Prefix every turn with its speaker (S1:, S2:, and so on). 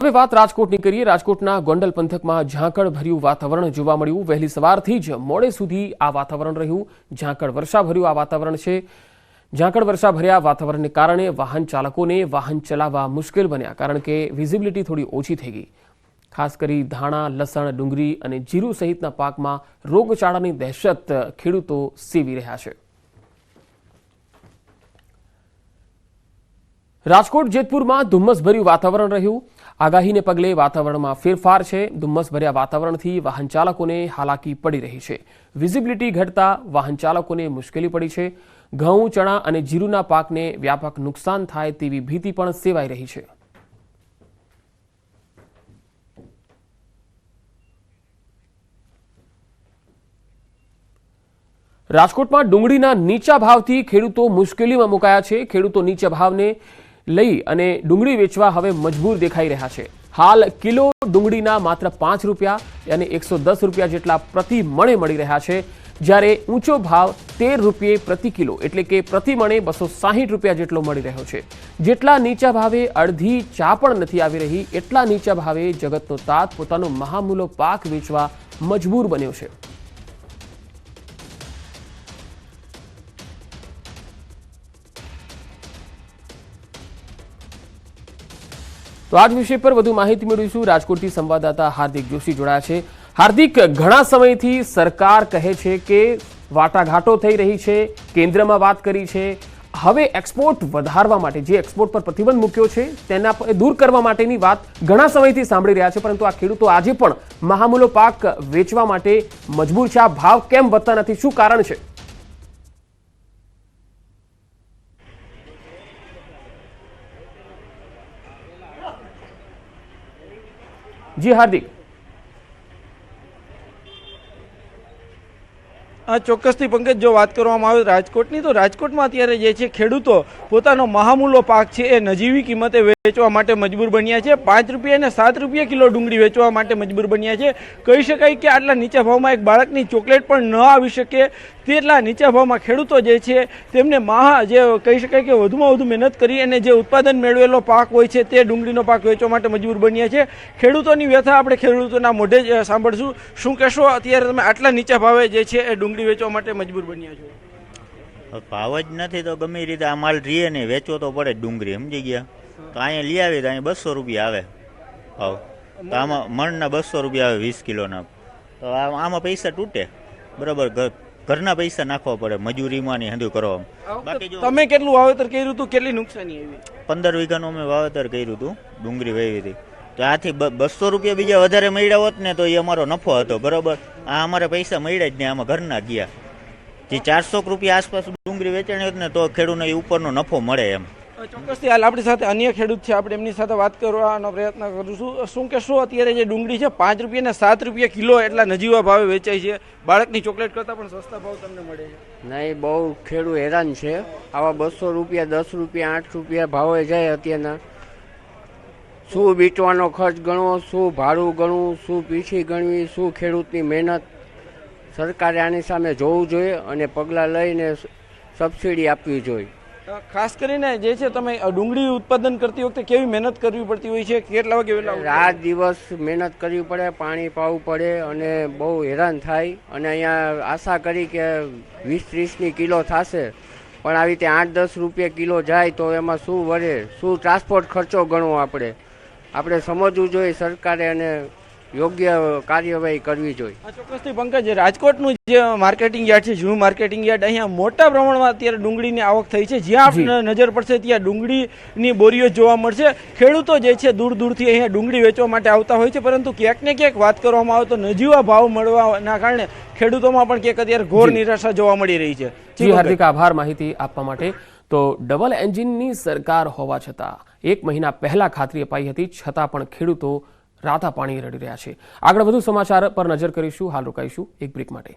S1: હવે વાત રાજકોટની કરીએ। રાજકોટના ગોંડલ પંથકમાં ઝાકળ ભર્યું વાતાવરણ જોવા મળ્યું। વહેલી સવારથી જ મોડે સુધી આ વાતાવરણ રહ્યું। ઝાકળ વર્ષા ભર્યું આ વાતાવરણ છે। ઝાકળ વર્ષા ભર્યા વાતાવરણને કારણે વાહન ચાલકોને વાહન ચલાવવા મુશ્કેલ બન્યા, કારણ કે વિઝિબિલિટી થોડી ઓછી થઈ ગઈ। ખાસ કરી ધાણા, લસણ, ડુંગળી અને જીરું સહિતના પાકમાં રોગચાળાની દહેશત ખેડૂતો સેવી રહ્યા છે। રાજકોટ જેતપુરમાં ધુમ્મસભર્યું વાતાવરણ રહ્યું। આગાહીને પગલે વાતાવરણમાં ફેરફાર છે। ધુમ્મસભર્યા વાતાવરણથી વાહન ચાલકોને હાલાકી પડી રહી છે। વિઝિબિલિટી ઘટતા વાહન ચાલકોને મુશ્કેલી પડી છે। ઘઉં, ચણા અને જીરુના પાકને વ્યાપક નુકસાન થાય તેવી ભીતિ પણ સેવાઈ રહી છે। રાજકોટમાં ડુંગળીના નીચા ભાવથી ખેડૂતો મુશ્કેલીમાં મુકાયા છે। ખેડૂતો નીચા ભાવને લઈ અને ડુંગળી વેચવા હવે મજબૂર દેખાઈ રહ્યા છે। હાલ કિલો ડુંગળીના માત્ર 5 રૂપિયા અને 110 રૂપિયા જેટલા પ્રતિ મણે મળી રહ્યા છે, જ્યારે ઊંચો ભાવ 13 રૂપિયે પ્રતિ કિલો એટલે કે પ્રતિ મણે 260 રૂપિયા જેટલો મળી રહ્યો છે। જેટલા નીચા ભાવે અડધી ચા પણ નથી આવી રહી, એટલા નીચા ભાવે જગતનો તાત પોતાનો મહામૂલો પાક વેચવા મજબૂર બન્યો છે। તો આજ વિષય પર વધુ માહિતી મેળવીશું। રાજકોટથી સંવાદદાતા હાર્દિક જોશી જોડાયા છે। હાર્દિક, ઘણા સમયથી સરકાર કહે છે કે વાટાઘાટો થઈ રહી છે, કેન્દ્રમાં વાત કરી છે, હવે એક્સપોર્ટ વધારવા માટે, જે એક્સપોર્ટ પર પ્રતિબંધ મૂક્યો છે તેના દૂર કરવા માટેની વાત ઘણા સમયથી સાંભળી રહ્યા છે, પરંતુ આ ખેડૂતો આજે પણ મહામૂલો પાક વેચવા માટે મજબૂર છે। આ ભાવ કેમ વધતા નથી, શું કારણ છે? જી હાર્દિક।
S2: ચોક્કસથી પંકજ, જો વાત કરવામાં આવે રાજકોટની, તો રાજકોટમાં અત્યારે જે છે ખેડૂતો પોતાનો મહામૂલો પાક છે એ નજીવી કિંમતે વેચવા માટે મજબૂર બન્યા છે। 5 રૂપિયા અને 7 રૂપિયા કિલો ડુંગળી વેચવા માટે મજબૂર બન્યા છે। કહી શકાય કે આટલા નીચા ભાવમાં એક બાળકની ચોકલેટ પણ ન આવી શકે તેટલા નીચા ભાવમાં ખેડૂતો જે છે તેમને જે કહી શકાય કે વધુમાં વધુ મહેનત કરી અને જે ઉત્પાદન મેળવેલો પાક હોય છે તે ડુંગળીનો પાક વેચવા માટે મજબૂર બન્યા છે। ખેડૂતોની વ્યથા આપણે ખેડૂતોના મોઢે જ સાંભળશું। શું કહેશો, અત્યારે તમે આટલા નીચા ભાવે જે છે એ ડુંગળી વેચવા માટે મજબૂર બન્યા છો?
S3: ભાવ જ નથી તો ગમે રીતે આ માલ રીએ નહીં, વેચવો તો પડે ડુંગળી, સમજી ગયા? તો અહીંયા લઈ આવી તો અહીંયા 200 રૂપિયા આવે ભાવ, તો આમાં મણના 200 રૂપિયા આવે 20 કિલોના, તો આમાં પૈસા તૂટે બરાબર, ઘરના પૈસા નાખવા પડે મજૂરીમાં ને હંધું કરવામાં।
S2: બાકી તમે કેટલું વાવેતર કર્યું હતું, કેટલી નુકસાની આવી?
S3: 15 વીઘાનું અમે વાવેતર કર્યું હતું, ડુંગળી વાવી હતી, તો આથી 200 રૂપિયા બીજા વધારે મળ્યા હોત ને તો એ અમારો નફો હતો બરાબર। આ અમારે પૈસા મળ્યા જ નહીં, આમાં ઘરના ગયા। જે 400 રૂપિયા આસપાસ ડુંગળી વેચાણી હોત ને તો ખેડૂતને એ ઉપરનો નફો મળે એમ।
S2: ચોક્કસથી હાલ આપણી સાથે અન્ય ખેડૂત છે, આપણે એમની સાથે વાત કરવાનો પ્રયત્ન કરીશું। શું કહેશો, અત્યારે જે ડુંગળી છે 5 રૂપિયા અને 7 રૂપિયા કિલો એટલા નજીવા ભાવે વેચાય છે, બાળકની ચોકલેટ કરતાં પણ સસ્તા ભાવ તમને મળે છે?
S4: નહીં, બહુ ખેડૂત હેરાન છે। આવા 200 રૂપિયા, 10 રૂપિયા, 8 રૂપિયા ભાવે જાય અત્યારના। શું બીટવાનો ખર્ચ ગણવો, શું ભાડું ગણવું, શું પીછી ગણવી, શું ખેડૂતની મહેનત? સરકારે આની સામે જોવું જોઈએ અને પગલાં લઈને સબસિડી આપવી જોઈએ।
S2: ખાસ કરીને જે છે તમે ડુંગળી ઉત્પાદન કરતી વખતે કેવી મહેનત કરવી પડતી હોય છે? કેટલા વાગે વહેલા?
S4: રાત દિવસ મહેનત કરવી પડે, પાણી પાવું પડે અને બહુ હેરાન થાય। અને અહીંયા આશા કરી કે 20-30ની કિલો થશે, પણ આવી રીતે 8-10 રૂપિયા કિલો જાય તો એમાં શું વળે, શું ટ્રાન્સપોર્ટ ખર્ચો ગણવો? આપણે સમજવું જોઈએ સરકારે અને યોગ્ય કાર્યવાહી કરવી જોઈએ।
S2: ચોક્કસથી પંકજ, રાજકોટનું જે માર્કેટિંગ યાર્ડ છે, જૂનું માર્કેટિંગ યાર્ડ, અહીંયા મોટા પ્રમાણમાં અત્યારે ડુંગળીની આવક થઈ છે। જ્યાં નજર પડશે ત્યાં ડુંગળીની બોરીઓ જોવા મળશે। ખેડૂતો જે છે દૂર દૂરથી અહીંયા ડુંગળી વેચવા માટે આવતા હોય છે, પરંતુ ક્યાંક ને ક્યાંક વાત કરવામાં આવે તો નજીવા ભાવ મળવાના કારણે ખેડૂતોમાં પણ ક્યાંક અત્યારે ઘોર નિરાશા જોવા મળી રહી છે।
S1: જી હાર્દિક, આભાર માહિતી આપવા માટે। તો ડબલ એન્જિનની સરકાર હોવા છતાં 1 મહિના પહેલા ખાતરી અપાઈ હતી, છતાં પણ ખેડૂતો રાતા પાણી રડી રહ્યા છે। આગળ વધુ સમાચાર પર નજર કરીશું, હાલ રોકાઈશું એક બ્રેક માટે।